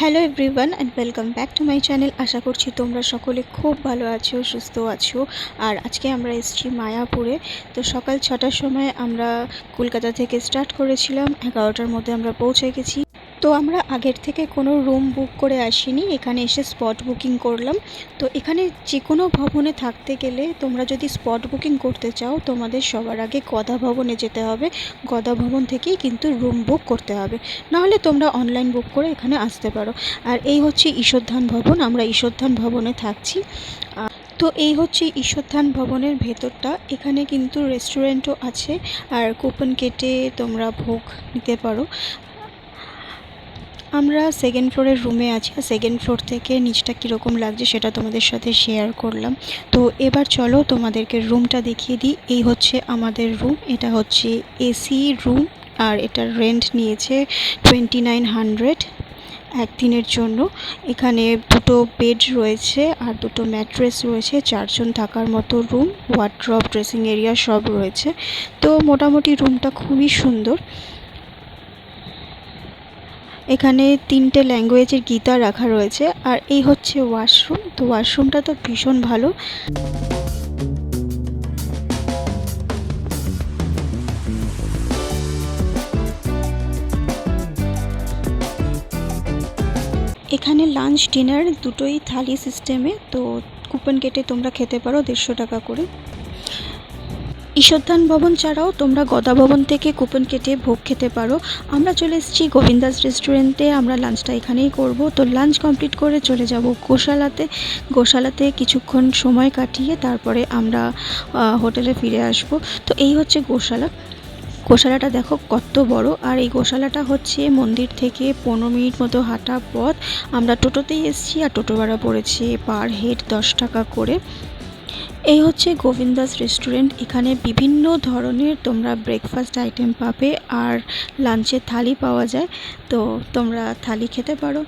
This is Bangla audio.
Hello everyone and welcome back to my channel. আশা করছি তোমরা সকলে খুব ভালো আছো, সুস্থ আছো। আর আজকে আমরা এসেছি মায়াপুরে। তো সকাল 6টার সময় আমরা কলকাতা থেকে স্টার্ট করেছিলাম, 11টার মধ্যে আমরা পৌঁছে গেছি। তো আমরা আগের থেকে কোনো রুম বুক করে আসিনি, এখানে এসে স্পট বুকিং করলাম। তো এখানে যে কোনো ভবনে থাকতে গেলে তোমরা যদি স্পট বুকিং করতে চাও, তোমাদের সবার আগে গদা ভবনে যেতে হবে। গদা ভবন থেকেই কিন্তু রুম বুক করতে হবে, নাহলে তোমরা অনলাইন বুক করে এখানে আসতে পারো। আর এই হচ্ছে ঈশ্বরধান ভবন, আমরা ঈশ্বরধান ভবনে থাকছি। তো এই হচ্ছে ঈশ্বরধান ভবনের ভেতরটা। এখানে কিন্তু রেস্টুরেন্টও আছে, আর কুপন কেটে তোমরা ভোগ নিতে পারো। আমরা সেকেন্ড ফ্লোরের রুমে আছি, আর সেকেন্ড ফ্লোর থেকে নিচটা কীরকম লাগছে সেটা তোমাদের সাথে শেয়ার করলাম। তো এবার চলো তোমাদেরকে রুমটা দেখিয়ে দিই। এই হচ্ছে আমাদের রুম, এটা হচ্ছে এসি রুম, আর এটার রেন্ট নিয়েছে 2900 একদিনের জন্য। এখানে দুটো বেড রয়েছে আর দুটো ম্যাট্রেস রয়েছে, 4জন থাকার মতো রুম, ওয়ার্ড্রব, ড্রেসিং এরিয়া সব রয়েছে। তো মোটামুটি রুমটা খুবই সুন্দর। এখানে 3টে ল্যাঙ্গুয়েজের গীতা রাখা রয়েছে। আর এই হচ্ছে ওয়াশরুম। তো ওয়াশরুমটা তো ভীষণ ভালো। এখানে লাঞ্চ ডিনার দুটোই থালি সিস্টেমে। তো কুপন কেটে তোমরা খেতে পারো 150 টাকা করে। ঈশ্বরধান ভবন ছাড়াও তোমরা গদা ভবন থেকে কুপন কেটে ভোগ খেতে পারো। আমরা চলে এসেছি গোবিন্দাস রেস্টুরেন্টে, আমরা লাঞ্চটা এখানেই করব। তো লাঞ্চ কমপ্লিট করে চলে যাব গোশালাতে। গোশালাতে কিছুক্ষণ সময় কাটিয়ে তারপরে আমরা হোটেলে ফিরে আসব। তো এই হচ্ছে গোশালা। গোশালাটা দেখো কত বড়। আর এই গোশালাটা হচ্ছে মন্দির থেকে 15 মিনিট মতো হাঁটা পথ। আমরা টোটোতেই এসেছি, আর টোটো ভাড়া পড়েছে পার হেড 10 টাকা করে। এই হচ্ছে গোবিন্দাস রেস্টুরেন্ট। এখানে বিভিন্ন ধরনের তোমরা ব্রেকফাস্ট আইটেম পাবে, আর লাঞ্চের থালি পাওয়া যায়। তো তোমরা থালি খেতে পারো।